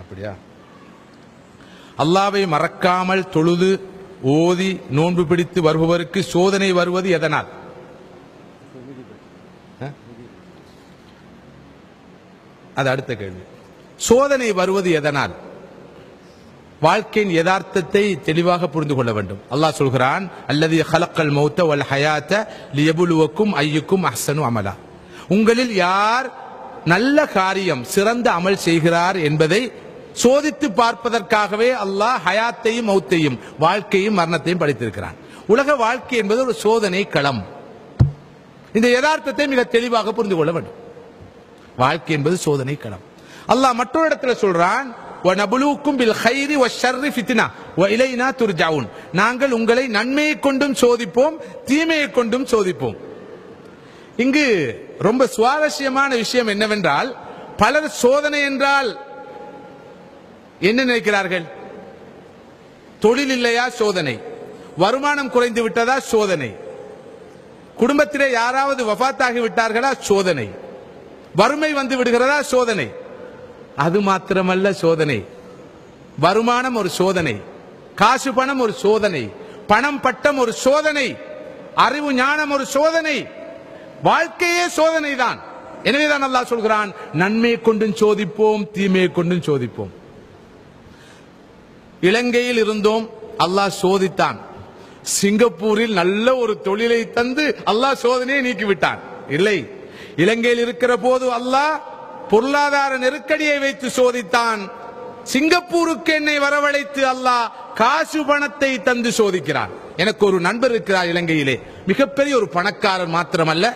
அப்படியா? அல்லாஹ்வை மறக்காமல் தொழுது ஓதி நோன்பு பிடித்து வருபவருக்கு சோதனை வருவது எதனால்? அது அடுத்த கேள்வி. சோதனை வருவது எதனால்? வாழ்க்கையின் யதார்த்தத்தை தெளிவாக புரிந்து கொள்ள வேண்டும். அல்லாஹ் சொல்கிறான், அல்லதி ஹலக்கல் மௌத்த வல் ஹயாத்த லியபுலுவக்கும் ஐயுக்கும் அஹ்சனு அமலா. உங்களில் யார் நல்ல காரியம் சிறந்த அமல் செய்கிறார் என்பதை சோதித்து பார்ப்பதற்காகவே அல்லாஹ் ஹயாத்தையும் மௌத்தையும் வாழ்க்கையும் மரணத்தையும் படைத்திருக்கிறான். உலக வாழ்க்கை என்பது ஒரு சோதனை களம். இந்த யதார்த்தத்தை மிக தெளிவாக புரிந்து கொள்ள வேண்டும். வாழ்க்கை என்பது சோதனை களம். அல்லாஹ் மற்றொரு இடத்துல சொல்றான், வனபுலுக்கும் பில் கைரி வஷ்ஷர்ரி ஃபித்னா வ இலைனா துர்ஜாவுன். நாங்கள் உங்களை நன்மையை கொண்டும் சோதிப்போம், தீமையை கொண்டும் சோதிப்போம். இங்கு ரொம்ப சுவாரஸ்யமான விஷயம் என்னவென்றால், பலர் சோதனை என்றால் என்ன நினைக்கிறார்கள்? தொழில் இல்லையா சோதனை, வருமானம் குறைந்து விட்டதா சோதனை, குடும்பத்திலே யாராவது வஃபாத்தாகி விட்டார்களா சோதனை, வறுமை வந்து விடுகிறதா சோதனை. அது மாத்திரமல்ல சோதனை, வருமானம் ஒரு சோதனை, காசு பணம் ஒரு சோதனை, பணம் பட்டம் ஒரு சோதனை, அறிவு ஞானம் ஒரு சோதனை, வாழ்க்கையே சோதனை தான். எனவேதான் அல்லாஹ் சொல்கிறான், நன்மையை கொண்டும் சோதிப்போம், தீமையை கொண்டும் சோதிப்போம். இலங்கையில் இருந்தோம், அல்லாஹ் சோதித்தான். சிங்கப்பூரில் நல்ல ஒரு தொழிலை தந்து அல்லாஹ் சோதனையை நீக்கிவிட்டான். இல்லை, இலங்கையில் இருக்கிற போது அல்லாஹ் பொருளாதார நெருக்கடியை வைத்து சோதித்தான். சிங்கப்பூருக்கு என்னை வரவழைத்து அல்லாஹ் காசு பணத்தை தந்து சோதிக்கிறான். எனக்கு ஒரு நண்பர் இருக்கிறார் இலங்கையிலே, மிகப்பெரிய ஒரு பணக்காரர் மாத்திரமல்ல,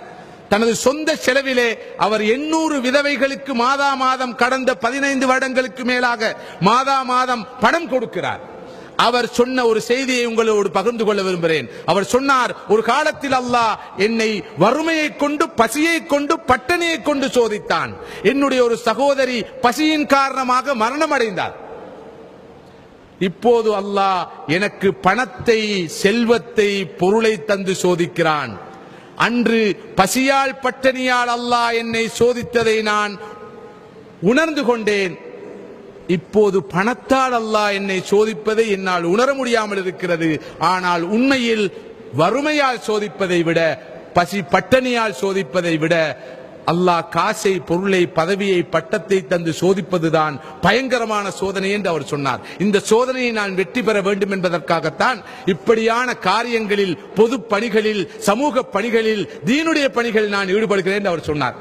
தனது சொந்த செலவிலே அவர் 800 விதவைகளுக்கு மாதா மாதம் கடந்த 15 வருடங்களுக்கு மேலாக மாதா மாதம் பணம் கொடுக்கிறார். அவர் சொன்ன ஒரு செய்தியை உங்களோடு பகிர்ந்து கொள்ள விரும்புகிறேன். அவர் சொன்னார், ஒரு காலத்தில் அல்லாஹ் என்னை வறுமையை கொண்டு, பசியை கொண்டு, பட்டினியை கொண்டு சோதித்தான். என்னுடைய ஒரு சகோதரி பசியின் காரணமாக மரணம் அடைந்தார். இப்போது அல்லாஹ் எனக்கு பணத்தை, செல்வத்தை, பொருளை தந்து சோதிக்கிறான். அன்று பசியால் பட்டினியால் அல்லாஹ் என்னை சோதித்ததை நான் உணர்ந்து கொண்டேன். இப்போது பணத்தால் அல்லாஹ் என்னை சோதிப்பதை என்னால் உணர முடியாமல் இருக்கிறது. ஆனால் உண்மையில் வறுமையால் சோதிப்பதை விட, பசி பட்டினியால் சோதிப்பதை விட அல்லாஹ் காசை, பொருளை, பதவியை, பட்டத்தை தந்து சோதிப்பதுதான் பயங்கரமான சோதனை என்று அவர் சொன்னார். இந்த சோதனையை நான் வெற்றி பெற வேண்டும் என்பதற்காகத்தான் இப்படியான காரியங்களில், பொது பணிகளில், சமூக பணிகளில், தீனுடைய பணிகளில் நான் ஈடுபடுகிறேன் என்று அவர் சொன்னார்.